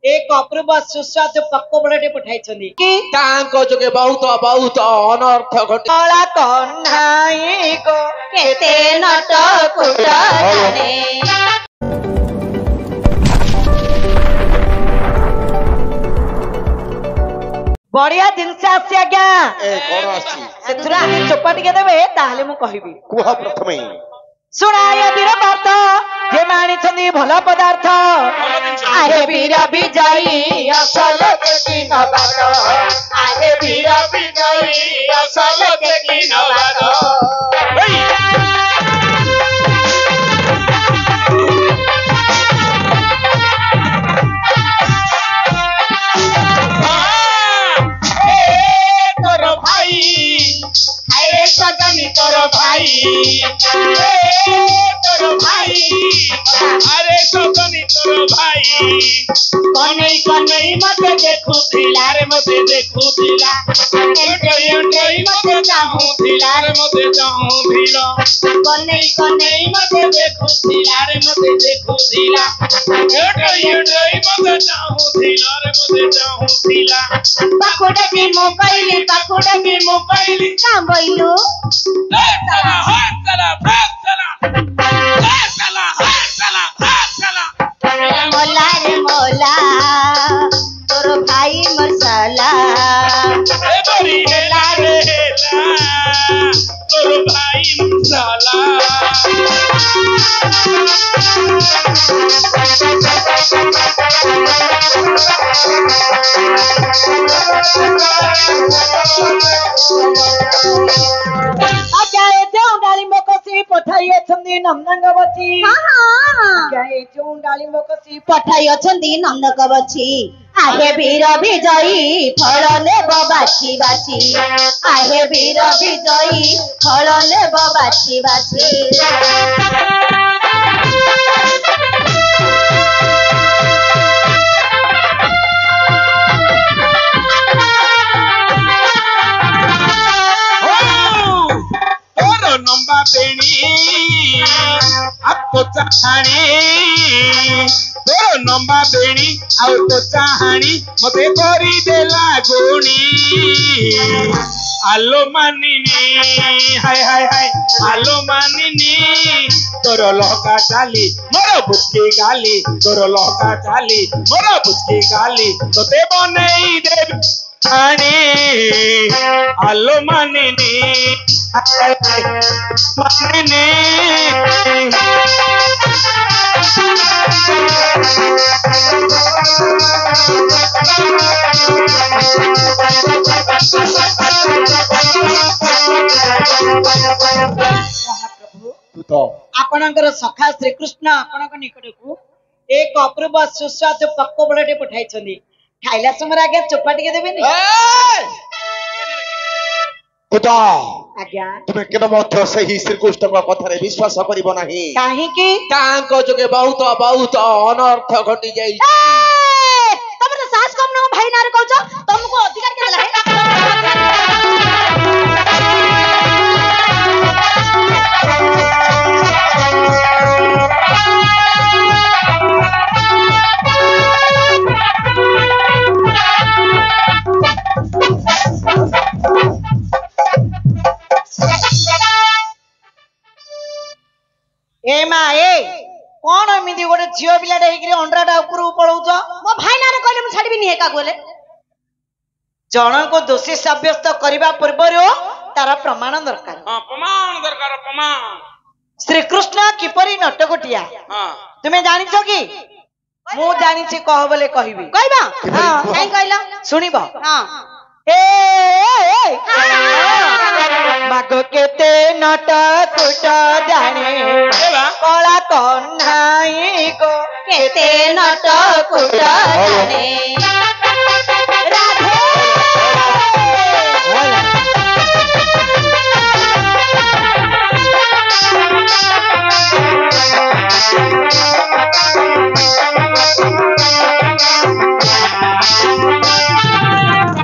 एक अपूर्व सुस्वादु पक्वड़े पठाई जोगे बहुत बहुत अनर्थ घटी कला कन्हाई को केते नट कुट जाने बढ़िया जिनस आसी आज्ञा चोपा टिके देबे ताहले मु कहबी कुह प्रथमे सुनाय वीर पार्थ जे मानिछन्दी भल पदार्थ आहे वीर विजयी असल देखि नबाद आहे वीर विजयी असल देखि नबाद सजनी तोर भाई तोर भाई अरे सजनी तोर भाई कन्हई कन्हई मते देखुथिला रे मते देखुथिला कन्हई मते चाहुथिला रे मते चाहुथिला कन्हई कन्हई मते देखुथिला रे मते देखुथिला कन्हई मते चाहुथिला रे मते चाहुथिला पाखुडा की मोबाइल काम बोइलु मोला रे मोला तोर भाई मसाला हेला रे हेला तोर भाई मसाला नंदनगवची पठाई अछंदी नंदनगवची आहे वीर विजयी फल लेब बाछी बाछी आहे वीर विजयी फल लेब बाछी बाछी नंबा बेणी आपको चाहाणी तोर नंबा बेणी आउ तो चाहाणी मते करी देला गोणी आलो मानिनी हाय हाय हाय आलो मानिनी तोर लहका चाली मोर बुच्ची गाली तोर लहका चाली मोर बुच्ची गाली तोते बनेई देबी छाणी आलो मानिनी मानिनी आपणकर सखा श्रीकृष्ण आपणक निकट को एक अपूर्व सुस्वादु पक्वड़े पठाई खाइला समय आगे चोपा टिके देबेनी कुता आज्ञा तुमे केन मध्य सही श्रीकृष्ण को कथा रे विश्वास करिबो नाही काहे की तांको जोगे बहुत बहुत अनर्थ घटी जाई तमरे सास कम न भाई नारे कहछ तुमको अधिकार के देला ए मा ए कोन एमिति गोटे झियो पिलाटे हेकरी अंडराटा ऊपर पळौछ मो भाई नारे कहले मु छाडबी नि एका गोले जण को दोषी साब्यस्त करबा पूर्वरो तारा प्रमाण दरकार हां प्रमाण दरकार प्रमाण श्रीकृष्ण किपरि नटकोटिया हां तुमे जानि छ की मु जानि छी कह बोले कहिबी कहबा हां काई कहला सुनिबो हां ए मागो केते नट कुट जाने कला कन्हाई को केते नट कुट जाने राधे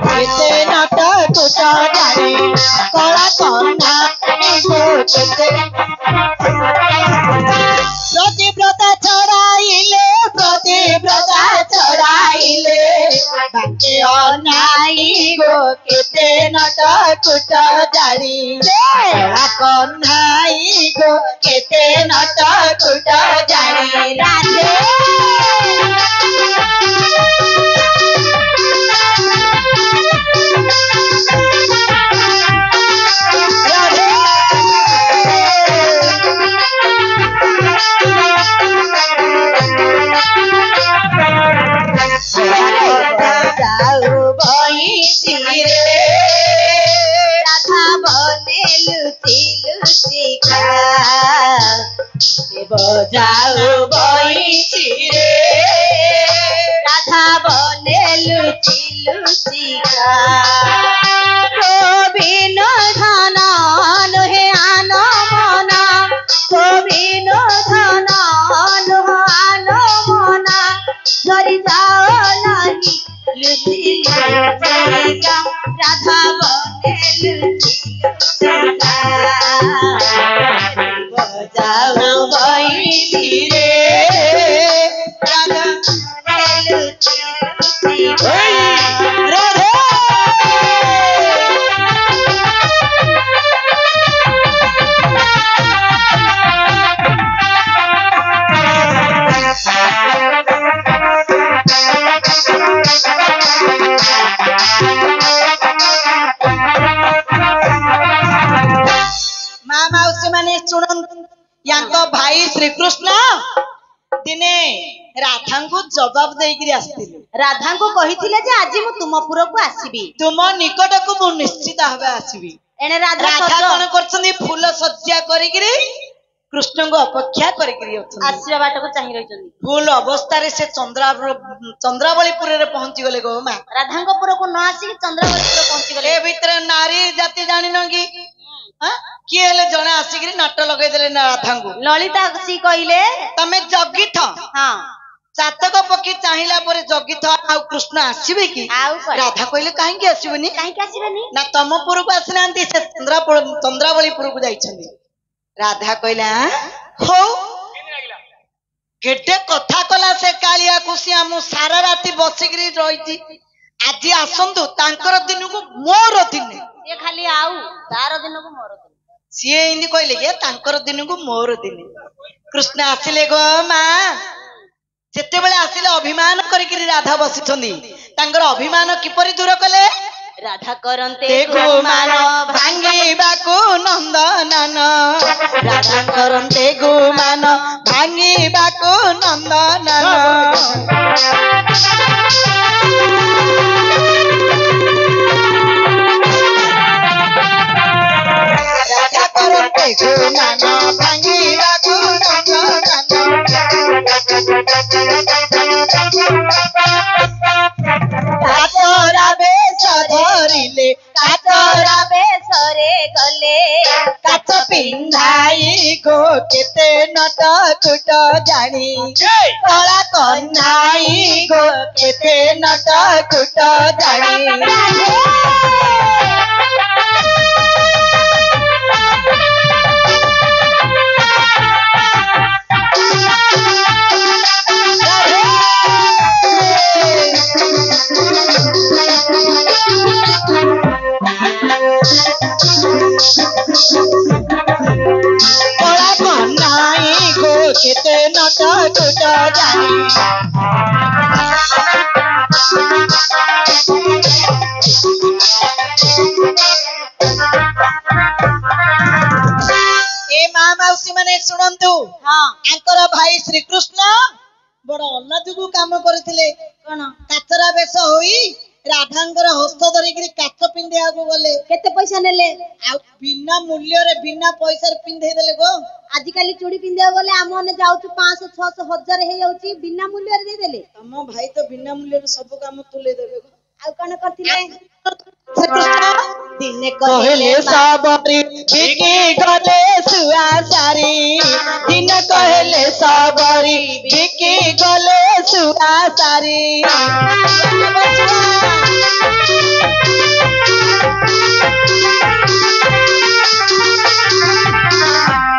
केते नट कुट जाने कला कन्हाई को केते प्रतिव्रता चढ़ाइले नट कुट जानी कन्हाई गो केते नट कुट जानी राधे जाऊ भैंसी रे राधा बने लुची लुची खा बजाऊ भैंसी रे राधा बने लुची लुची खा गोविंद धन लोहे आन मना गोविंद धन लोह आन मना धरी जाओ लागी लुची लुची खा राधा बने लुची लुची खा बजाऊ भैंसी रे राधा लुची लुची खा राधे ମା ମାଉସୀ ମାନେ ଶୁଣନ୍ତୁ ୟାଙ୍କ ଭାଇ ଶ୍ରୀକୃଷ୍ଣ ଦିନେ ରାଧାଙ୍କୁ ଜବାବ ଦେଇକିରି ଆସିଥିଲେ ରାଧାଙ୍କୁ କହିଥିଲେ ଯେ ଆଜି ମୁଁ ତୁମ ପୁରକୁ ଆସିବି ତୁମ ନିକଟକୁ ମୁଁ ନିଶ୍ଚିତ ଭାବେ ଆସିବି ଏଣେ ରାଧା ରାଧା କଣ କରୁଛନ୍ତି ଫୁଲ ସଜ୍ଜା କରିକିରି କୃଷ୍ଣଙ୍କୁ ଅପେକ୍ଷା କରିକିରି ଅଛନ୍ତି ଆସିବା ବାଟକୁ ଚାହିଁ ରହିଛନ୍ତି ଭୁଲ ଅବସ୍ଥାରେ ସେ ଚନ୍ଦ୍ରାବଳୀପୁରରେ ପହଞ୍ଚି ଗଲେ ଗୋ ମା ରାଧାଙ୍କ ପୁରକୁ ନ ଆସିକି ଚନ୍ଦ୍ରବତୀପୁର ପହଞ୍ଚିଗଲେ ଏ ଭିତରେ ନାରୀ ଜାତି ଜାଣିନ କି କିଏ ହେଲେ ଜଣେ ଆସିକିରି ନାଟ ଲଗେଇଦେଲେ ନା ରାଧାଙ୍କୁ ଲଳିତା ଆସି କହିଲେ ତମେ ଜଗିଥ ହଁ ଚାତକ ପକ୍ଷୀ ଚାହିଁଲା ପରେ ଜଗିଥ ଆଉ କୃଷ୍ଣ ଆସିବେ କି ଆଉ କୁଆଡେ? ରାଧା କହିଲେ କାହିଁକି ଆସିବେନି କାହିଁକି ଆସିବେନି ନା ତମ ପୁରକୁ ଆସିନାହାନ୍ତି ସେ ଚନ୍ଦ୍ରାବଳୀପୁରକୁ ଯାଇଛନ୍ତି ରାଧା କହିଲା ହଉ କେତେ କଥା କଲା ସେ କାଳିଆକୁ ସିଏ ମୁଁ ସାରା ରାତି ବସିକିରି ରହିଛି ଆଜି ଆସନ୍ତୁ ତାଙ୍କର ଦିନକୁ ମୋର ଦିନେ ସିଏ ଖାଲି ଆଉ ତାର ଦିନକୁ ମୋର ଦିନ ସିଏ ଏମିତି କହିଲେ କି ତାଙ୍କର ଦିନକୁ ମୋର ଦିନେ କୃଷ୍ଣ ଆସିଲେ ଗୋ ମା ଯେତେବେଳେ ଆସିଲେ ଅଭିମାନ କରିକିରି ରାଧା ବସିଛନ୍ତି ତାଙ୍କର ଅଭିମାନ କିପରି ଦୂର କଲେ ରାଧା କରନ୍ତେ ଗୁମାନ ଭାଙ୍ଗିବାକୁ ନନ୍ଦନନ ରାଧା କରନ୍ତେ ଗୁମାନ ଭାଙ୍ଗିବାକୁ ନନ୍ଦନନ ରାଧା କରନ୍ତେ ଗୁମାନ ଭାଙ୍ଗିବାକୁ କାଚରା ବେଶ ଧରିଲେ କାଚରା ବେଶରେ ଗଲେ କାଚ ପିନ୍ଧାଇ ଗୋ କେତେ ନଟ କୁଟ ଜାଣି କଳା କହ୍ନାଇ ଗୋ କେତେ ନଟ କୁଟ ଜାଣି କଳା କହ୍ନାଇ ଗୋ କେତେ ନଟ କୁଟ ଜାଣି ଏ ମା ମାଉସୀ ମାନେ ଶୁଣନ୍ତୁ ହଁ ତାଙ୍କର ଭାଇ ଶ୍ରୀକୃଷ୍ଣ ବଡ ଅନାଜକୁ କାମ କରିଥିଲେ କଣ କାଚରା ବେଶ ହୋଇ ରାଧାଙ୍କର ହସ୍ତ ଧରିକିରି କାଚ ପିନ୍ଧେଇବାକୁ ଗଲେ କେତେ ପଇସା ନେଲେ ଆଉ ବିନା ମୂଲ୍ୟରେ ବିନା ପଇସାରେ ପିନ୍ଧେଇ ଦେଲେ ଗୋ ଆଜିକାଲି ଚୁଡ଼ି ପିନ୍ଧିବାକୁ ଗଲେ ଆମ ମାନେ ଯାଉଛୁ 500 600 1000 ହେଇଯାଉଛି ବିନା ମୂଲ୍ୟରେ ଦେଇଦେଲେ ତମ ଭାଇ ତ ବିନା ମୂଲ୍ୟରେ ସବୁ କାମ ତୁଲେଇ ଦେବେ ଗୋ ଆଉ କଣ କରିଥିଲେ ଶ୍ରୀକୃଷ୍ଣ ଦିନେ କହିଲେ ସବରି ବିକି ଗଲେ ସୁଆ ସାରି ଦିନ କହିଲେ ସବରି ବିକି ଗଲେ ସୁଆ ସାରି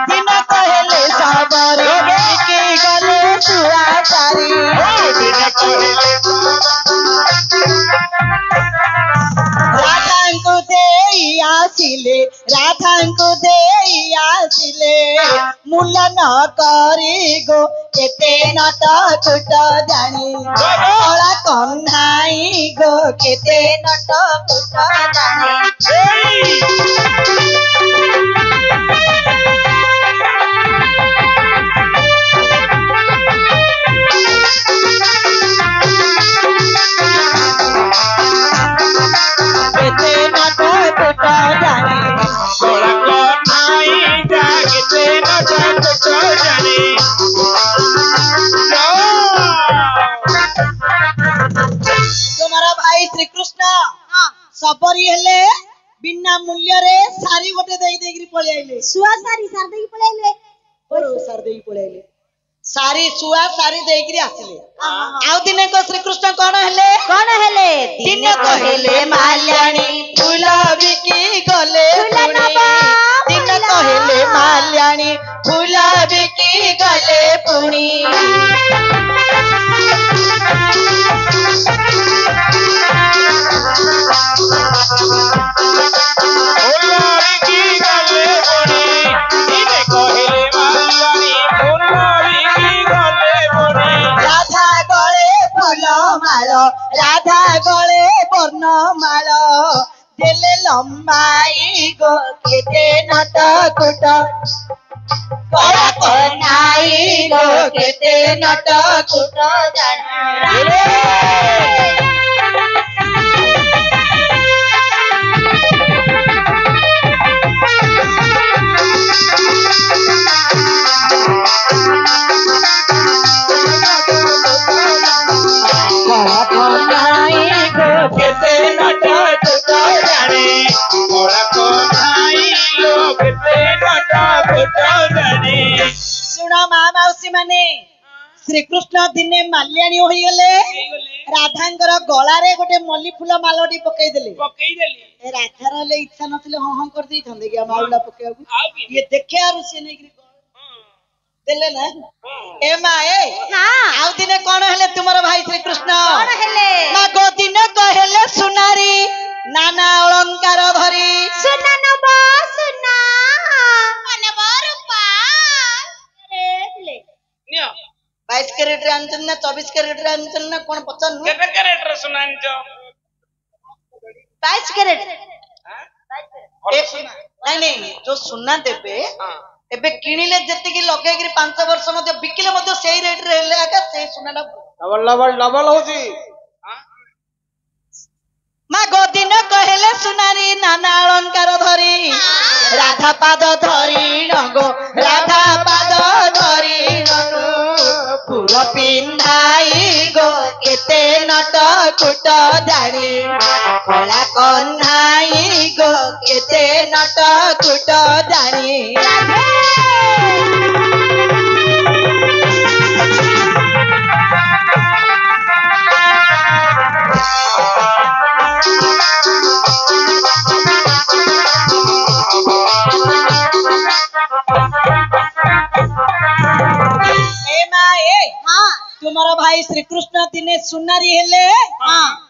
ଦିନ କହିଲେ ସବରି ବିକି ଗଲେ ସୁଆ ସାରି ରାଧାଙ୍କୁ ଦେ ବସିଲେ ରାଧାଙ୍କୁ ଦେଇ ଆସିଲେ ମୂଲ ନ କରି ଗୋ କେତେ ନଟ କୁଟ ଜାଣି କଳା କହ୍ନାଇ ଗୋ କେତେ ନଟ କୁଟ ଜାଣି କେତେ ନଟ କୁଟ ଜାଣି କଳା କହ୍ନାଇ ଯା କେତେ ନଟ କୁଟ ଜାଣି ତୁମର ଭାଇ ଶ୍ରୀକୃଷ୍ଣ ସବରୀ ହେଲେ ବିନା ମୂଲ୍ୟରେ ଶାଢୀ ଗୋଟେ ଦେଇକିରି ପଳେଇ ଆଇଲେ ଶୁଆ ସାରି ସାର ଦେଇକି ପଳେଇଲେ ସାର ଦେଇକି ପଳେଇ ଆଇଲେ ଶାଢୀ ଶୁଆ ଶାଢୀ ଦେଇକିରି ଆସିଲେ ଆଉ ଦିନେ ଶ୍ରୀକୃଷ୍ଣ କଣ ହେଲେ ଦିନେ କହିଲେ ମାଲ୍ୟାଣୀ ଫୁଲ ବିକି ଗଲେ ଦିନେ କହିଲେ ମାଲ୍ୟାଣୀ ଫୁଲ ବିକି ଗଲେ ପୁଣି রাধা গলে বর্ণমাল দেলে লম্বাই গো কেতে নট কুট কলা কহ্নাই গো কেতে নট কুট জানি ଶୁଣ ମା ମାଉସୀ ମାନେ ଶ୍ରୀକୃଷ୍ଣ ଦିନେ ମାଲ୍ୟାଣୀ ହୋଇଗଲେ ରାଧାଙ୍କର ଗଳାରେ ଗୋଟେ ମଲ୍ଲି ଫୁଲ ମାଳଟି ପକେଇଦେଲେ ରାଧାର ହେଲେ ଇଚ୍ଛା ନଥିଲେ ହଁ ହଁ କରିଦେଇଥାନ୍ତେ କି ମାଳଟା ପକେଇବାକୁ ଇଏ ଦେଖେ ଆଉ ସିଏ ନେଇକିରି ଦେଲେ ନା ଏ ମା ଆଉ ଦିନେ କଣ ହେଲେ ତୁମର ଭାଇ ଶ୍ରୀକୃଷ୍ଣ ମାଗ ଦିନେ କହିଲେ ସୁନାରୀ ନାନା ଅଳଙ୍କାର ଧରି ସୁନା ନବ ସୁନା ନବ ରୂପା 22 କ୍ୟାରେଟରେ ଆଣିଛନ୍ତି ନା 24 କ୍ୟାରେଟରେ ଆଣିଛନ୍ତି ନା କଣ ପଚାରୁନୁ କେତେ କ୍ୟାରେଟର ସୁନା ଆଣିଛ 22 କ୍ୟାରେଟ ନାଇଁ ଯୋଉ ସୁନା ଦେବେ ଏବେ କିଣିଲେ ଯେତିକି ଲଗେଇକିରି 5 ବର୍ଷ ମଧ୍ୟ ବିକିଲେ ମଧ୍ୟ ସେଇ ରେଟରେ ହେଲେ ଆକା ସେଇ ସୁନାଟା ଡବଲ ହଉଛି ମା ଗୋଦିନ କହିଲେ ସୁନାରୀ ନାନା ଅଳଙ୍କାର ଧରି ରାଧା ପାଦ ଧରି ନଗୋ ରାଧା ପାଦ ଧରି ପୁର ପିନ୍ଧାଇ ଗୋ କେତେ ନଟ କୁଟ ଜାଣି କଳା କହ୍ନାଇ ଗୋ କେତେ ନଟ କୁଟ ଜାଣି ତୁମର ଭାଇ ଶ୍ରୀକୃଷ୍ଣ ଦିନେ ସୁନାରୀ ହେଲେ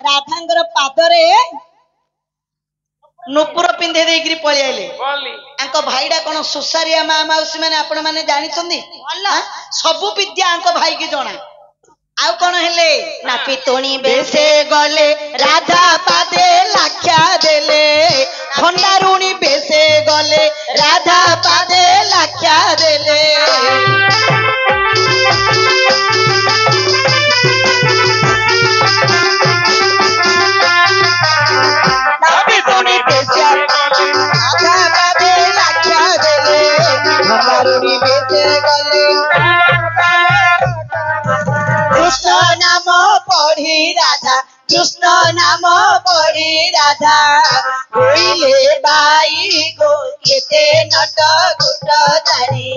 ରାଧାଙ୍କର ପାଦରେ ନୂପୁର ପିନ୍ଧେଇ ଦେଇକିରି ପଳେଇ ଆଇଲେ ଆଙ୍କ ଭାଇଟା କଣ ସୁସାରିଆ ମା ମାଉସୀ ମାନେ ଆପଣ ମାନେ ଜାଣିଛନ୍ତି ସବୁ ବିଦ୍ୟା ଆଙ୍କ ଭାଇକି ଜଣା ଆଉ କଣ ହେଲେ ନା ପିତୁଣୀ ବେଶେ ଗଲେ ରାଧା ପାଦେ ଲାକ୍ଷା ଦେଲେ ଭଣ୍ଡାରୁଣୀ ବେଶେ ଗଲେ ରାଧା ପାଦେ ଲାକ୍ଷା ଦେଲେ কৃষ্ণ নাম পড়ি রাধা কৃষ্ণ নাম পড়ি রাধা হইলে বাই গো কেতে নট কুট জানি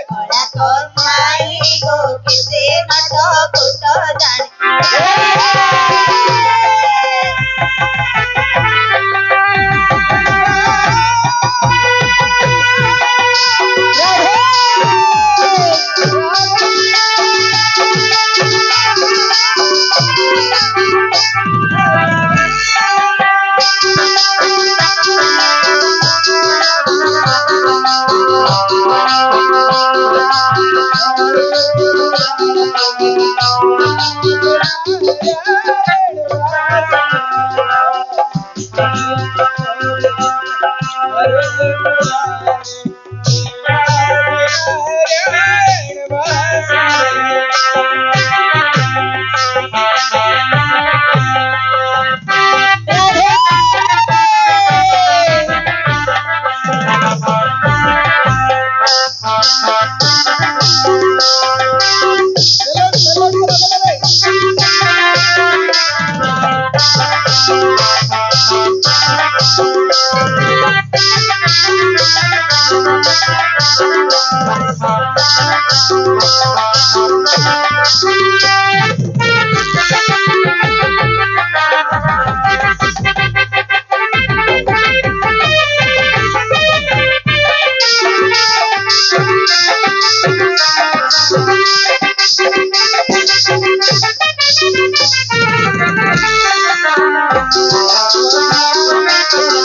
কলা কহ্নাই গো কেতে নট কুট জানি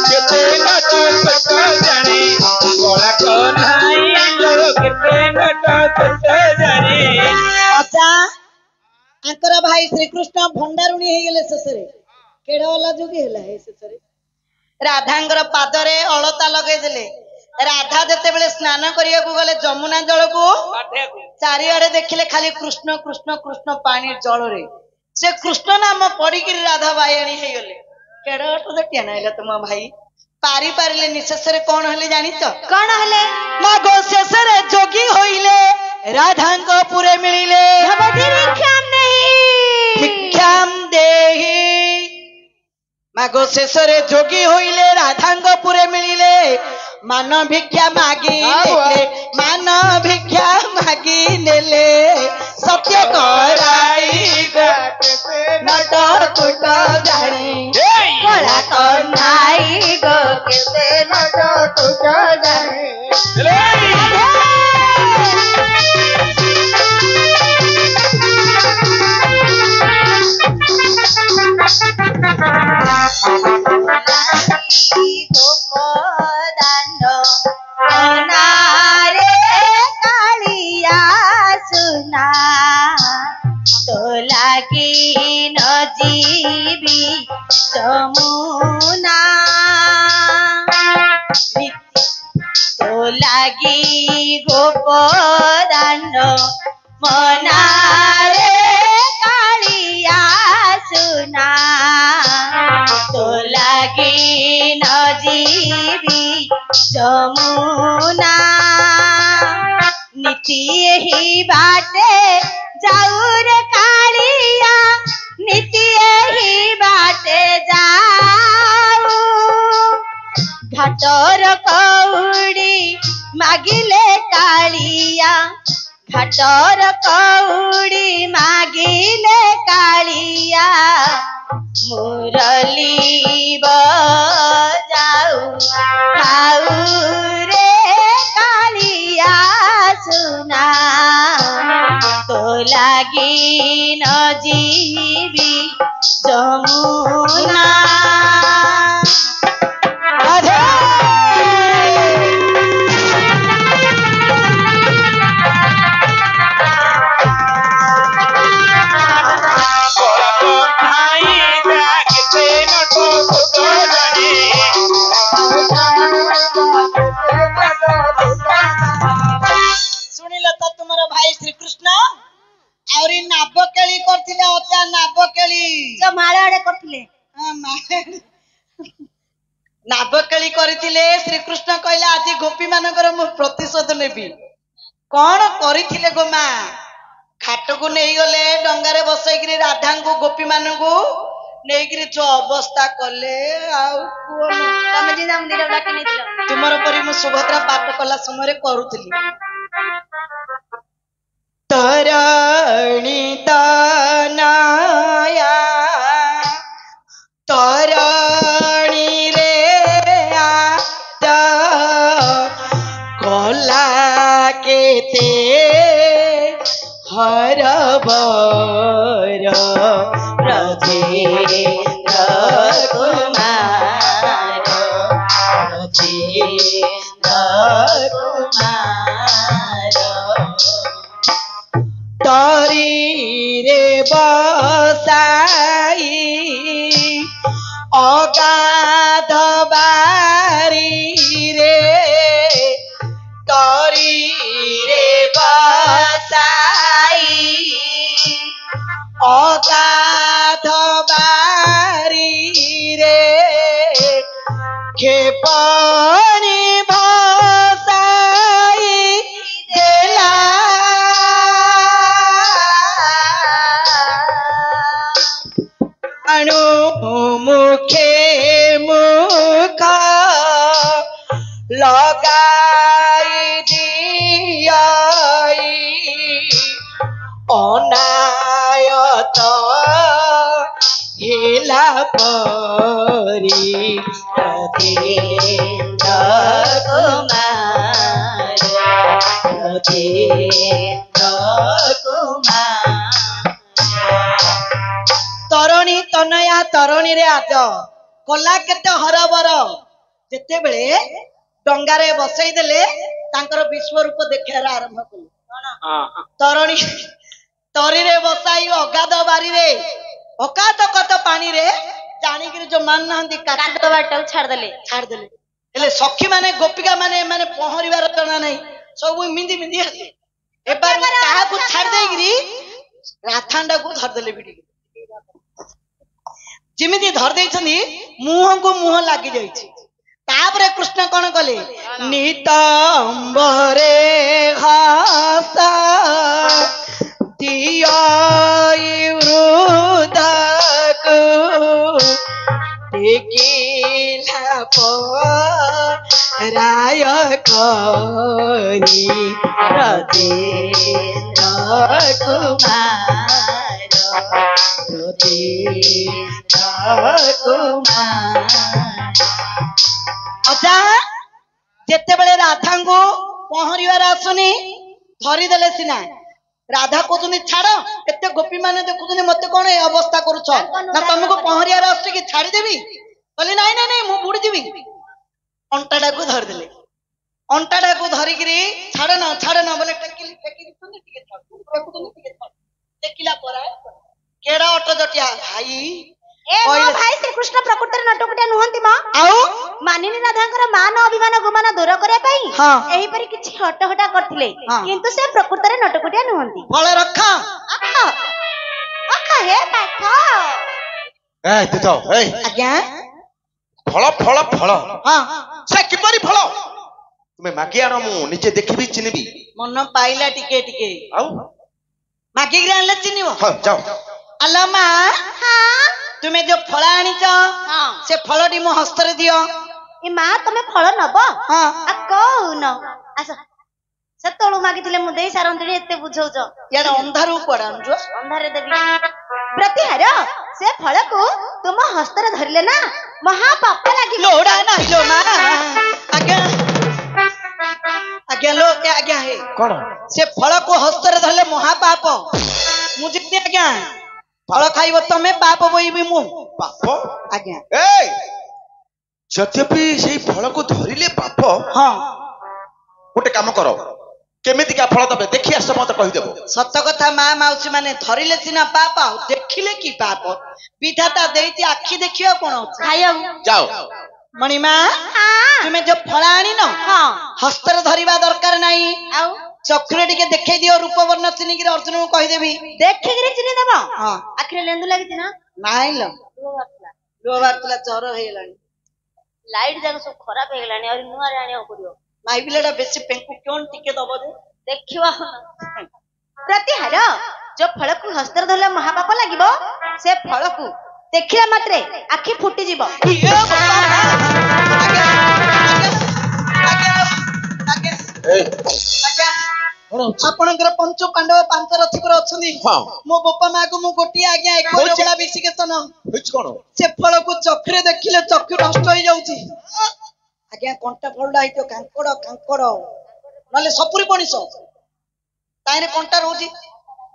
କେତେ ନଟ ଛୋଟ ଜାଣେ କଳା କହ୍ନାଇ ଲୋ କେତେ ନଟ ଛୋଟ ଜାଣେ। ଅଜା ଆଙ୍କର ଭାଇ ଶ୍ରୀକୃଷ୍ଣ ଭଣ୍ଡାରୁଣୀ ହେଇଗଲେ ଶେଷରେ କେଡ ଅଲା ଯୋଗୀ ହେଲା ଏ ଶେଷରେ ରାଧାଙ୍କର ପାଦରେ ଅଳତା ଲଗେଇଦେଲେ। ରାଧା ଯେତେବେଳେ ସ୍ନାନ କରିବାକୁ ଗଲେ ଯମୁନା ଜଳକୁ ଚାରିଆଡେ ଦେଖିଲେ ଖାଲି କୃଷ୍ଣ କୃଷ୍ଣ କୃଷ୍ଣ ପାଣି ଜଳରେ ସେ କୃଷ୍ଣ ନାମ ପଡିକିରି ରାଧା ବାୟାଣୀ ହେଇଗଲେ। କେଡ ଟେନା ହେଲା ତୁମ ଭାଇ ପାରି ପାରିଲେନି। ଶେଷରେ କଣ ହେଲେ ଜାଣିଛ? କଣ ହେଲେ? ମାଗ ଶେଷରେ ଯୋଗୀ ହୋଇଲେ ରାଧାଙ୍କ ପୁରେ ମିଳିଲେ। ଭିକ୍ଷାମ୍ ଦେହି ମାଗ ଶେଷରେ ଯୋଗୀ ହୋଇଲେ ରାଧାଙ୍କ ପୁରେ ମିଳିଲେ। ମାନ ଭିକ୍ଷା ମାଗି ନେଲେ ମାନ ଭିକ୍ଷା ମାଗି ନେଲେ ସତ୍ୟ କରାଇ ନଟ କୁଟ ଜାଣେ କଳା କହ୍ନାଇ ଗୋ କେତେ ନଟ କୁଟ ଜାଣେ। ଗୋପଦାନ ଅନାରେ କାଳିଆ ସୁନା ତୋ ଲାଗି ନ ଯିବି ଯମୁନା ତୋ ଲାଗି ଗୋପଦାନ ମନାରେ କାଳିଆ ସୁନା ତୋ ଲାଗି ନ ଯିବି ଯମୁନା ନୀତି ଏହି ବାଟେ ଯାଉରେ କାଳିଆ ନୀତି ଏହି ବାଟେ ଯାଉ ଘାଟର କଉଡ଼ି ମାଗିଲେ କାଳିଆ ଘାଟର କଉଡ଼ି ମାଗିଲେ କାଳିଆ ମୁରଲି ବଜାଉ ଖାଉ ରେ କାଳିଆ ସୁନା ତୋ ଲାଗି ନ ଯିବି ଯମୁନା। ଶୁଣିଲ ତ ତୁମର ଭାଇ ଶ୍ରୀକୃଷ୍ଣ ଆହୁରି ନାବକେଳି କରିଥିଲେ। ଅଜା ନାବକେଳି ମାଳ ଆଡେ କରିଥିଲେ। ନାବକେଳି କରିଥିଲେ। ଶ୍ରୀକୃଷ୍ଣ କହିଲେ ଆଜି ଗୋପୀ ମାନଙ୍କର ମୁଁ ପ୍ରତିଶୋଧ ନେବି। କଣ କରିଥିଲେ ଗୋ ମା? ଘାଟକୁ ନେଇଗଲେ ଡଙ୍ଗାରେ ବସେଇକିରି ରାଧାଙ୍କୁ ଗୋପୀ ମାନଙ୍କୁ ନେଇକିରି ଯୋଉ ଅବସ୍ଥା କଲେ ଆଉ ତମେ ଯେ ମନ୍ଦିର ଡାକି ନେଇଥିଲ ତୁମର ପରି ମୁଁ ସୁଭଦ୍ରା ପାଠ କଲା ସମୟରେ କରୁଥିଲି। ତରଣୀ ତନୟା ତରଣୀରେ ଆତ କଲା କେତେ ହରବର ବ୍ରଜେନ୍ଦ୍ର କୁମାର ବ୍ରଜେନ୍ଦ୍ର କୁମାର ତରିରେ ବସାଇ ଅଗାଧ ବାରିରେ ତରିରେ ବସାଇ ଅଗାଧ ବାରିରେ କ୍ଷେପଣି ଭସାଇ ଦେଲା अणु मुखे मुख लगाई दियाई अनायत हेला परी प्रतिन्द्र कुमार प्रतिन्द्र कुमार तरुणी तनया तरुणी रे आज कला केते हरबर जेते बेले डंगारे बसई देले तांकर विश्वरूप देखार आरंभ कले तरुणी तरी रे बसाई अगाध बारी रे अकात कत पानी रे जानी कि जो मान नहंदी काट बाटा छाड़ देले हेले सखी माने गोपिका माने माने पहरिवार जना नहीं सब मिंदी मिंदी हले एबार काहा को छाड़ देई गिरी राथांडा को धर देले बिडी जिमिति धर देइछनी मुंह को मुंह लागि जाइछि तापरे कृष्ण कोन कले नितंबरे हासा दियाई वृदाको टेकिला पराय करी प्रतिन्द्र कुमार अच्छा जेते बेले राधा को पहरिवार आसुनी धरी देले सिना राधा कहते छाड़ एते गोपी माने देखुनी मत कौन ए अवस्था करुछ ना तुमको पहरियार आस कि छाड़देवी कहली नाई नाई मु बुड़ीजी अंटाटा को धरदेले अंटाटा को धरिकी छाड़ न बोले टेकिला केड़ा अट जटिया भाई ए मो भाई श्री कृष्ण प्रकृतिर नटकुटिया नुहंती मा आउ मानिनी राधांकर मान अभिमान गुमान दूर करे पई एही परि किछि हटहटा करथिले किंतु से प्रकृतिर नटकुटिया नुहंती फल रखा अखा हे पाठ ए तुतो ए आज्ञा फल फल फल हां से किपरि फल तुमे मागी आनो मु निचे देखिबी चिनिबी मन पाइला टिके टिके आउ मागी ग्रानले चिनिबो हां जाओ अल्लाह मां हां तुमे जो फल आनिच से फलटी मो हस्तर दियो ए मां तमे फल नबो हां आ कहून आस से तळु मागिथिले मु देई सारंतडी एते बुझौछ यार अंधारू कोडा जो अंधारे देबी प्रतिहार से फल को तुम हस्तर धरले ना महापाप लागि लोड़ा ना लो मां आज्ञा आज्ञा लो क्या आज्ञा है कोन से फल को हस्तर धरले महापाप मुझे आज्ञा फल खाइब तमे पाप बोइबी मु पाप आज्ञा ए यद्यपि सेई फल को धरिले पाप हां गोटे काम करो केमिति का फल दबे देखि आस मत कहि देबो सत्य कथा मां माउसी माने धरिले सिना पाप देखिले की पाप विधाता देइति आखी देखियो कोन खायो जाओ मणिमा हां तुमे जो फल आनी न हां हस्तर धरिबा दरकार नाही आउ चक्र टिके देखाई दियो रूप वर्ण चिनिगिरी अर्जुन को कहि देबी देखिगिरी चिनि देबो हां आखिरे लेंदु लागिति ना नाइ ल लो बारतला चोर हेलानी लाइट जाक सब खराब हे गेलानी और नुआ रे आनियो पड़ियो माई बिलेडा बेसी पेंकु कोन टिके दबो दे देखिवा प्रतिहार जो फल को हस्तर धरले महापाप लागिबो से फल को देखिला मात्रे आखि फुटी जीवो आपणकर पंच पांडव पांच रथी पर अछनी मो बापा मां को मु गोटी आज्ञा एक जोड़ा विशिकेशन होछ कोन से फल को चक्रे देखिले चक्षु नष्ट हो जाउची आज्ञा कंटा फलडा हितो कांकड़ नले सपुरी पणिस ताइने कंटा रहउची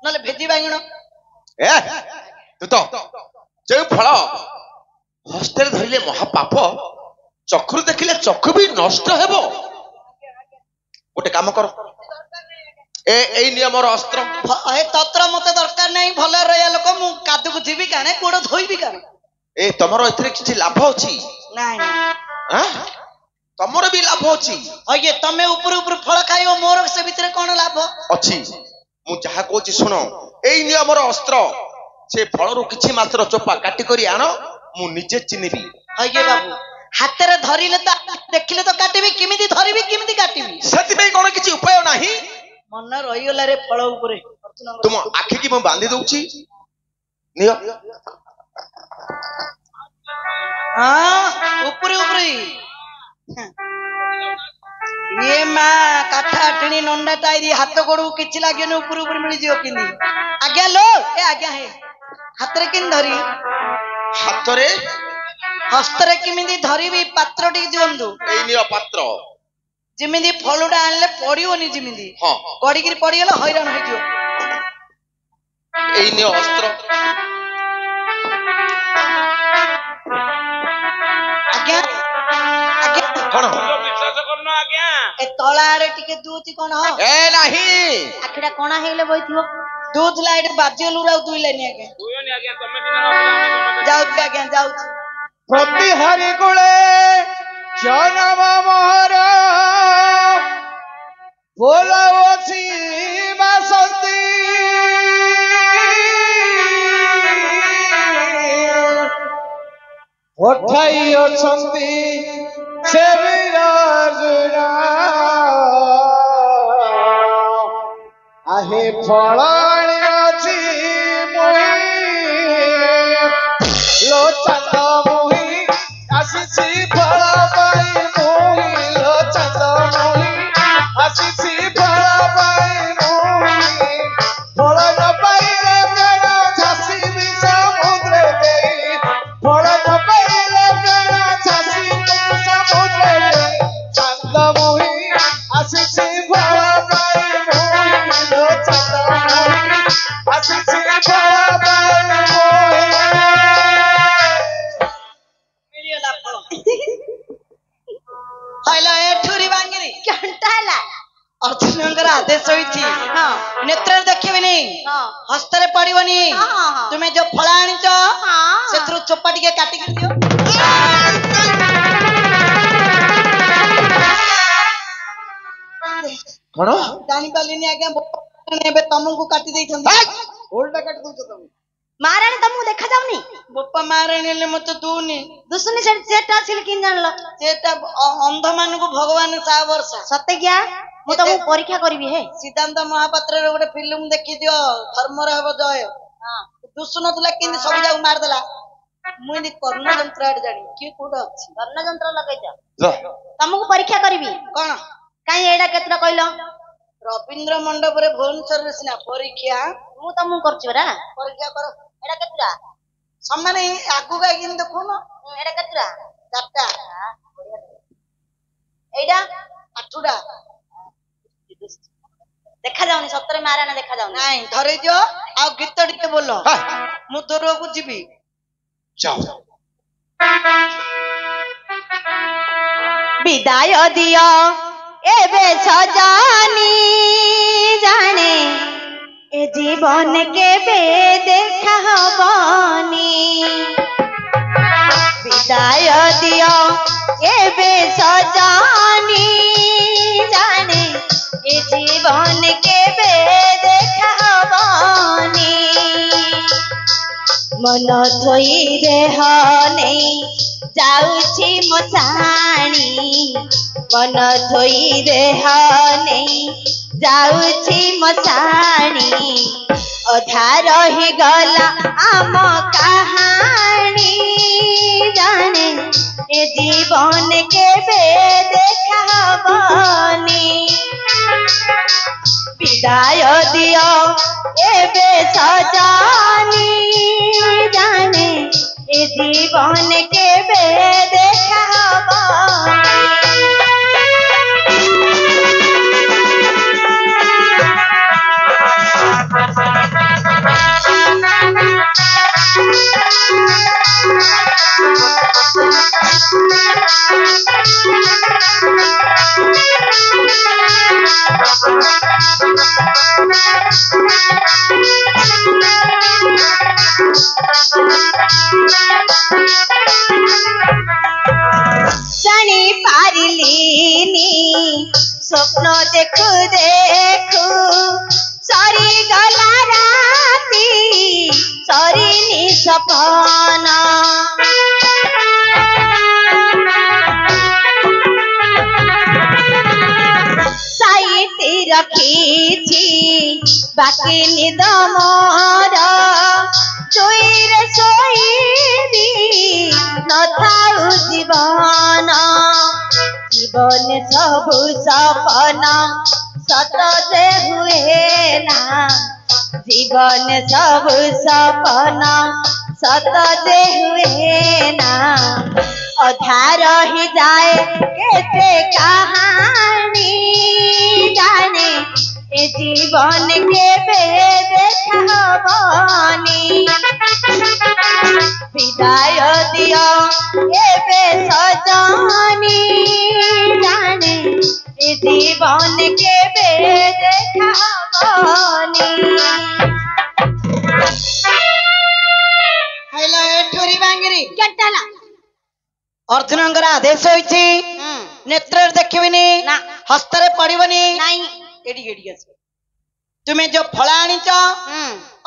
नले भेदी बांगण ए तू तो जे फल हस्ते धरिले महापाप चक्षु देखिले चक्षु भी नष्ट हेबो गोटे काम कर ए नियमर अस्त्र ए तत्र मते दरकार नहीं भले रहया लोक मु कादु को जीवी काने गोड़ धोइबी काने ए तमरो एथरे किछि लाभ अछि नाही हां तमरो भी लाभ अछि अये तमे ऊपर ऊपर फल खाइयो मोर से भीतर कोन लाभ अछि मु जहा कहछि सुनो ए नियमर अस्त्र से फलरु किछि मात्र चोपा काटी करी आनो मु निजे चिनिबी अये बाबू हाथ रे धरिले तो देखिले तो काटिबी किमिति धरिबी किमिति काटिबी सति में कोन किछि उपाय नाही मन रही गला रे फल ऊपर तुम आखि की मु बांधी दउछि नियो हाँ ऊपरी ऊपरी ये माँ काठा आठणी नंडा टाइरी हाथ गोड़ किछि लागेनि ऊपर ऊपर मिल जियो किनी आज्ञा लो ए आज्ञा है हाथ रे किन धरी ହାତରେ हस्तरे किमिदी धरिबी पात्र टी दियंदु ଏଇ ନିଅ ପାତ୍ର। जिमिदी फलुडा आनले पड़ियोनी जिमिदी ହଁ गड़िकी पड़िगला हैरान हो जियो ଏଇ ନିଅ ଅସ୍ତ୍ର। आज्ञा आज्ञा କଣ ବିଶ୍ୱାସ କରୁନ ଆଜ୍ଞା। ए तळा आड़े टिके दूति कोन हो ଏ ନାହିଁ ଆଖିଟା କଣା ହେଇଲେ ବଇଥିବ। दूधला एटे बाजियलु राउ दुइलेनी आज्ञा ହୁଏନି ଆଜ୍ଞା ତମେ ଦିନ ରଖିଲେ जाउछि आज्ञा जाउछि ପ୍ରତିହାରୀ କୁଳେ ଜନମ ମୋହର ବୋଲାଉଛି ବାସନ୍ତୀ ପଠାଇ ଅଛନ୍ତି ସେ ବିରାଜୁନା आहे फल आनियाछि मुई लो चंद मुई आसीछि फल पाई मुई लो चंद मुई आसीछि फल पाई मुई फल न पाइले प्राण छासिबि समुद्र देई फल न पाइले प्राण छासिबि समुद्र देई चंद मुई आसीछि फल पाई मुई लो चंद मुई आसीछि फल पाई मुई मिलियला फल हाइला एठुरी बांगिरी घंटा ହେଲା अर्जुनଙ୍କର आदेश होइछि ହଁ नेत्र देखिबेनी ହଁ हस्तरे पड़िबनी ହଁ ହଁ तुमे जो फल आनिच ହଁ सेत्रु चोपा टिके काटी के दियो କଣ जानि पालिनी आज्ञा एबे तमको काटी देइछन ଓଲଟା କାଟି ଦଉଛ ତମେ। ମାରାଣୀ ତମକୁ ଦେଖା ଯାଉନି बोपा मारणीले मते दूनी ଦୁସୁନି ସେଟା ଆସିଲ କିନ୍ ଜାଣିଲ सेटा अंध मानकु भगवान सा वर्षा ସତେ କିଆ ମୁଁ ତମକୁ ପରୀକ୍ଷା କରିବି ହେ सिद्धांत महापात्र रे गोटे फिल्म देखि दियो धर्मर हब जय दुसुन तुला केंदी सब जाऊ मार देला मुई कर्ण यंत्र आड जानी की कोड अछि କର୍ଣ୍ଣ ଯନ୍ତ୍ର ଲଗେଇଛ ଯା ତମକୁ ପରୀକ୍ଷା କରିବି कोन କାଇଁ ଏଇଟା କେତେଟା କହିଲ रविंद्र मंडप रे भुवनेश्वर रे सिना परीक्षा ମୁଁ ତମକୁ କରୁଛି ପରା परीक्षा कर ଏଇଟା କେତେଟା सम्माने आगु गा किन देखुन ଏଇଟା केतरा चारटा एइडा आठुडा देखा जाउनी सतरे माराना देखा जाउनी नहीं धरे दियो आ गीत टिके बोलो हाँ। मु तोरो को जीबी ଯାଅ विदाय दियो एबे सजानी जाने ए जीवन के बे देखा हबनी विदाय दियो एबे सजानी जाने ए जीवन के बे देखा हबनी मन थोई देह नहीं जाउछि मसाणी मन थोई देह नहीं जाउछि मसाणी अधा रही गला आम कहानी जाने ए जीवन के बे देखा हबनी विदाय दियो एबे सजानी जाने ए जीवन के बे देखा जानी पारिलिनी स्वप्न देखु देखु सरी गला राती सरीनी सपना साइती रखीछि बाकी निद मोर जोईरे सोई जीवन जीवन सब सपना सत से हुए ना जीवन सब सपना सत से हुए ना अधा रही जाए कैसे कहानी जाने ए जीवन के देखा हबनी विदाय दियो एबे सजनी जाने ए जीवन के देखा हबनी हेलो एठुरी बांगिरी केटाला अर्जुनଙ୍କର ଆଦେଶ ହୋଇଛି ନେତ୍ରରେ ଦେଖିବିନି ନା ହସ୍ତରେ ପଡିବନି ନାଇଁ ଏଠି ଏଠି ଆସ ତୁମେ ଯୋଉ ଫଳ ଆଣିଛ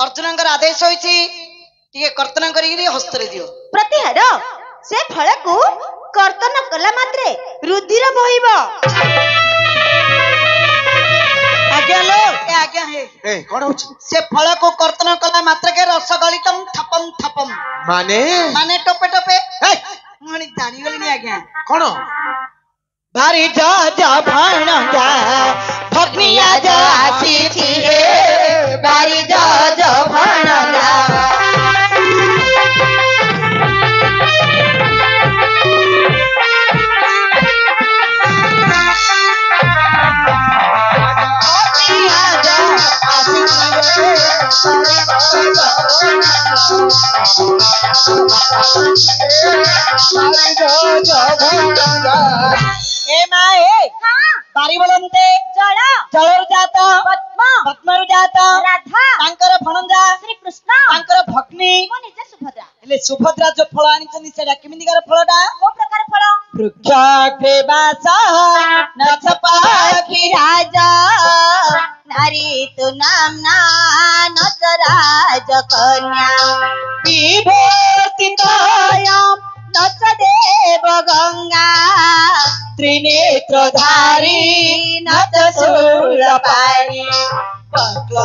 अर्जुनଙ୍କର ଆଦେଶ ହୋଇଛି ଟିକେ କର୍ତ୍ତନ କରିକିରି ହସ୍ତରେ ଦିଅ ପ୍ରତିହାର ସେ ଫଳକୁ କର୍ତ୍ତନ କଲା ମାତ୍ରେ ରୁଧିର ବୋହିବ ଆଜ୍ଞା ଲୋ ଏ ଆଜ୍ଞା ହେ ଏ କଣ ହଉଛି ସେ ଫଳକୁ କର୍ତ୍ତନ କଲା ମାତ୍ରକେ ରସ ଗଳିତମ୍ ଥପମ୍ ଥପମ୍ ମାନେ ମାନେ ଟୋପେ ଟୋପେ ଏ, ମୁଁ ଜାଣିଗଲିଣି ଆଜ୍ଞା କଣ भारी जा भाणजा भग्निया जा आसी हे भारी जा भाणजा ए माए बारी बोलते ଜଳ ଜଳରୁ ଜାତ ପଦ୍ମ ପଦ୍ମରୁ ଜାତ ରାଧା ତାଙ୍କର ଭଣଜା ଶ୍ରୀକୃଷ୍ଣ ତାଙ୍କର ଭଗ୍ନି ମୋ ନିଜ ସୁଭଦ୍ରା ହେଲେ ସୁଭଦ୍ରା ଯୋଉ ଫଳ ଆଣିଛନ୍ତି ସେଟା କେମିତିକାର ଫଳଟା କୋଉ ପ୍ରକାର ଫଳ ବୃକ୍ଷଗ୍ରେ ବାସ ନଛ ପାଖି ରାଜ ନାରୀ ତୁ ନାମ୍ନା ନଚ ରାଜ କନ୍ୟା ବିଭୂତିତୟମ୍ ନଚ ଦେବ ଗଙ୍ଗା त्रिनेत्रधारी नच शूलपाणी ବକ୍ର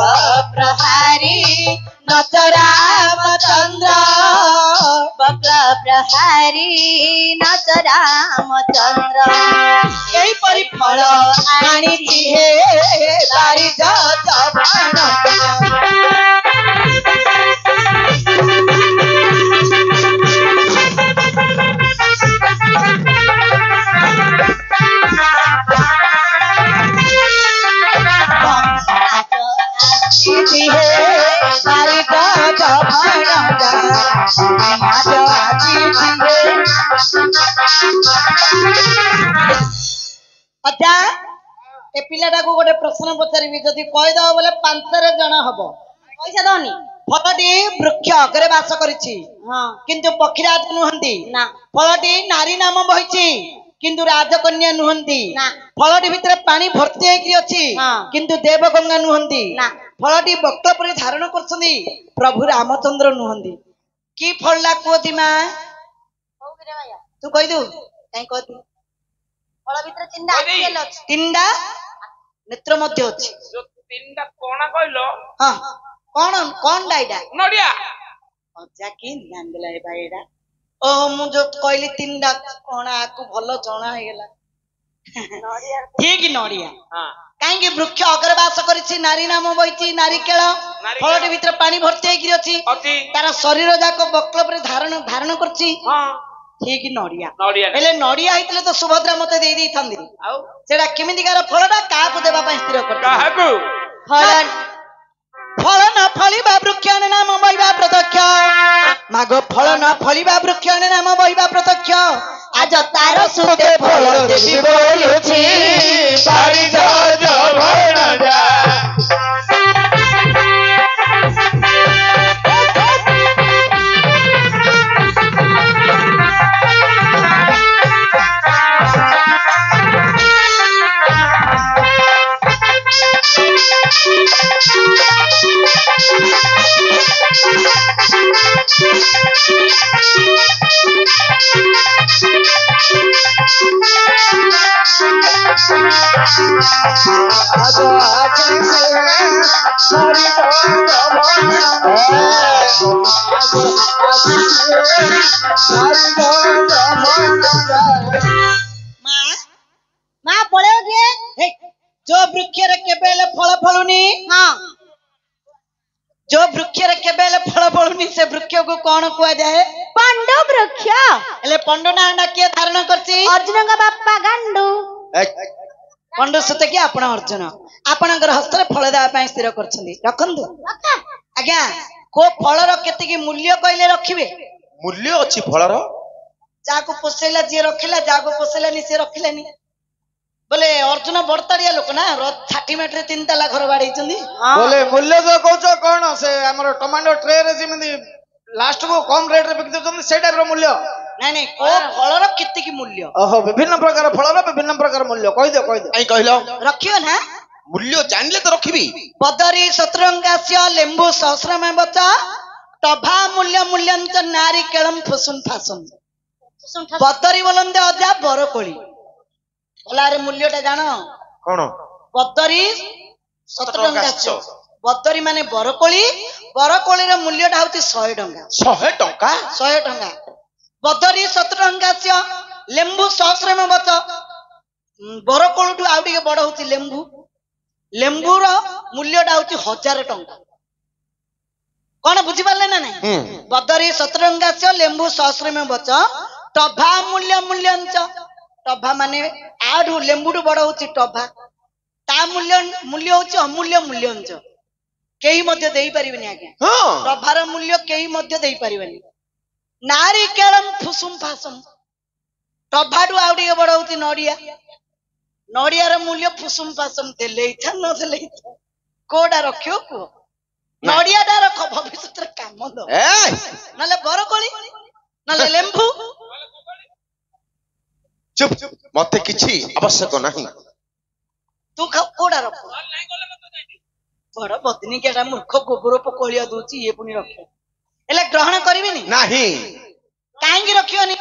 ପ୍ରହାରୀ नच रामचंद्र ବକ୍ର ପ୍ରହାରୀ ନଚ ରାମଚନ୍ଦ୍ର ଏହିପରି ଫଳ ଆଣିଛି ହେ ବାରି अजा ए पिलाटाକୁ ଗୋଟେ ପ୍ରଶ୍ନ ପଚାରିବି ଯଦି କହିଦବ ବୋଲେ 5 ଜଣ ହବ ପଇସା ଦଉନି ଫଳଟି ବୃକ୍ଷ ଅଗରେ ବାସ କରିଛି ହଁ କିନ୍ତୁ ପକ୍ଷୀରାଜ ନୁହନ୍ତି ନା ଫଳଟି ନାରୀ ନାମ ବହିଛି କିନ୍ତୁ ରାଜକନ୍ୟା ନୁହନ୍ତି ନା ଫଳଟି ଭିତରେ ପାଣି ଭର୍ତ୍ତି ହେଇକି ଅଛି ହଁ କିନ୍ତୁ ଦେବଗଙ୍ଗା ନୁହନ୍ତି ନା ଫଳଟି ବକ୍ର ପରି ଧାରଣ କରୁଛନ୍ତି ପ୍ରଭୁ ରାମଚନ୍ଦ୍ର ନୁହନ୍ତି କି ଫଳଟା କୁହତି ମା ତୁ କହିଦୁ କାଇଁ କହତି ଫଳ ଭିତରେ ତିନିଟା ଆଖିଲ ଅଛି ତିନିଟା ନେତ୍ର ମଧ୍ୟ ଅଛି ତିନିଟା କଣା କହିଲ ହଁ କଣ କଣଟା ଏଇଟା ନଡିଆ ଅଜା କି ଜାଣିଦେଲା ଏ ଭାଇ ଏଇଟା ଓହୋ ମୁଁ ଯୋଉ କହିଲି ତିନିଟା କଣ ଆକୁ ଭଲ ଜଣା ହେଇଗଲା ଠିକ ନଡିଆ କାହିଁକି ବୃକ୍ଷ ଅଗରେ ବାସ କରିଛି ନାରୀ ନାମ ବହିଛି ନାରୀ କେଳ ଫଳଟି ଭିତରେ ପାଣି ଭର୍ତ୍ତି ହେଇକି ଅଛି ତାର ଶରୀର ଯାକ ବକ୍ର ପରେ ଧାରଣ କରିଛି ଠିକ ନଡିଆ ହେଲେ ନଡିଆ ହେଇଥିଲେ ତ ସୁଭଦ୍ରା ମତେ ଦେଇ ଦେଇଥାନ୍ତି ଆଉ ସେଟା କେମିତିକାର ଫଳଟା କାହାକୁ ଦେବା ପାଇଁ ସ୍ଥିର କରି ଫଳ ନ ଫଳିବା ବୃକ୍ଷ ନାମ ବହିବା ପ୍ରତ୍ୟକ୍ଷ ମାଗ ଫଳ ନ ଫଳିବା ବୃକ୍ଷ ନାମ ବହିବା ପ୍ରତ୍ୟକ୍ଷ ଆଜ ତାର ସୁତେ ଫଳ ଦେବି ବୋଲୁଛି ବାରି ମା ମା ପଳେଇବ କିଏ? ହେ, ଯୋ ବୃକ୍ଷରେ କେବେ ହେଲେ ଫଳ ଫଳୁନି, ହଁ ଯୋ ବୃକ୍ଷରେ କେବେ ହେଲେ ଫଳ ଫଳୁନି ସେ ବୃକ୍ଷକୁ କଣ କୁହାଯାଏ? ପଣ୍ଡୁ ବୃକ୍ଷ। ହେଲେ ପଣ୍ଡୁ ନାଁ କିଏ ଧାରଣ କରିଛି? ଅର୍ଜୁନଙ୍କ ବାପା ଗାଣ୍ଡୁ। ପଣ୍ଡୁ ସୁତ କି ଆପଣ ଅର୍ଜୁନ ଆପଣଙ୍କର ହସ୍ତରେ ଫଳ ଦେବା ପାଇଁ ସ୍ଥିର କରିଛନ୍ତି। ରଖନ୍ତୁ ଆଜ୍ଞା। କୋଉ ଫଳର କେତିକି ମୂଲ୍ୟ କହିଲେ ରଖିବେ? ମୂଲ୍ୟ ଅଛି ଫଳର। ଯାହାକୁ ପୋଷେଇଲା ଯିଏ ରଖିଲା, ଯାହାକୁ ପୋଷେଇଲାନି ସିଏ ରଖିଲାନି। ବୋଲେ ଅର୍ଜୁନ ବଡତାଡିଆ ଲୋକ ନା, 60 ମିନିଟରେ 3 ତାଲା ଘର ବାଡେଇଛନ୍ତି। ବୋଲେ ମୂଲ୍ୟ ଯୋଉ କହୁଛ କଣ ସେ ଆମର ଟମାଟୋ ଟ୍ରେରେ ଯେମିତି ଲାଷ୍ଟ କୁ କମ ରେଟ ରେ ବିକି ଦଉଛନ୍ତି ସେଇ ଟାଇପ ର ମୂଲ୍ୟ? ନାଇଁ ନାଇଁ, କୋଉ ଫଳର କେତିକି ମୂଲ୍ୟ? ଓହୋ, ବିଭିନ୍ନ ପ୍ରକାର ଫଳର ବିଭିନ୍ନ ପ୍ରକାର ମୂଲ୍ୟ। କହିଦିଅ କହିଦିଅ। କାଇଁ କହିଲ? ରଖିବ ନା? ମୂଲ୍ୟ ଜାଣିଲେ ତ ରଖିବି। ବଦରୀ ଶତ୍ରୁଙ୍ଗାସ୍ୟ ଲେମ୍ବୁ ସହସ୍ରମ ବଚ ଟଭା ମୂଲ୍ୟ ମୂଲ୍ୟଞ୍ଚ ନାରୀ କେଳମ ଫୁସୁନ ଫାସୁନ। ବଦରୀ ବୋଲନ୍ତେ ଅଜା ବରକୋଳି। ଫଳାର ମୂଲ୍ୟଟା ଜାଣ? କଣ? ବଦରୀ ଶତ୍ରୁଙ୍ଗାସ୍ୟ। ବଦରୀ ମାନେ ବରକୋଳି, ବରକୋଳିର ମୂଲ୍ୟଟା ହଉଛି 100 ଟଙ୍କା। 100 ଟଙ୍କା? 100 ଟଙ୍କା। ବଦରୀ ଶତ୍ରୁଙ୍ଗାସ୍ୟ ଲେମ୍ବୁ ସହସ୍ରମ ବଚ। ବରକୋଳିଠୁ ଆଉ ଟିକେ ବଡ ହଉଛି ଲେମ୍ବୁ। ଲେମ୍ବୁର ମୂଲ୍ୟଟା ହଉଛି 1000 ଟଙ୍କା। କଣ ବୁଝିପାରିଲେ ନା ନାଇଁ? ବଦରୀ ଶତ୍ରୁଙ୍ଗାସ୍ୟ ଲେମ୍ବୁ ସହସ୍ରମ ବଚ ଟଭା ମୂଲ୍ୟ ମୂଲ୍ୟଞ୍ଚ। ଟଭା ମାନେ ଆଠୁ ଲେମ୍ବୁଠୁ ବଡ ହଉଛି ଟଭା। ତା ମୂଲ୍ୟ ହଉଛି ଅମୂଲ୍ୟ ମୂଲ୍ୟଞ୍ଚ। କେହି ମଧ୍ୟ ଦେଇପାରିବେନି ଆଜ୍ଞା। ଟଭାର ମୂଲ୍ୟ କେହି ମଧ୍ୟ ଦେଇପାରିବେନି। ନାରୀ କେଳମ ଫୁସୁମ ଫାସୁମ। ଟଭାଠୁ ଆଉ ଟିକେ ବଡ ହଉଛି ନଡିଆ। ନଡିଆର ମୂଲ୍ୟ ଫୁସୁମ ଫାସୁମ। ଦେଲେ ଇଚ୍ଛା ନ ଦେଲେ ଇଚ୍ଛା, କୋଉଟା ରଖିବ କୁହ? ନଡିଆଟା ରଖ, ଭବିଷ୍ୟତରେ କାମ ଦବ। ନହେଲେ ବରକୋଳି, ନହେଲେ ଲେମ୍ବୁ। ଚୁପ, ମତେ କିଛି ଆବଶ୍ୟକ ନାହିଁ। ତୁ କୋଉଟା ରଖ? ବଡ ବଦିନିକିଆଟା ମୂର୍ଖ, ଗୋବର ପୋକଳିଆ ଦଉଛି, ଇଏ ପୁଣି ରଖିବ। ହେଲେ ଗ୍ରହଣ କରିବିନି। ନାହିଁ। କାହିଁକି ରଖିବନି?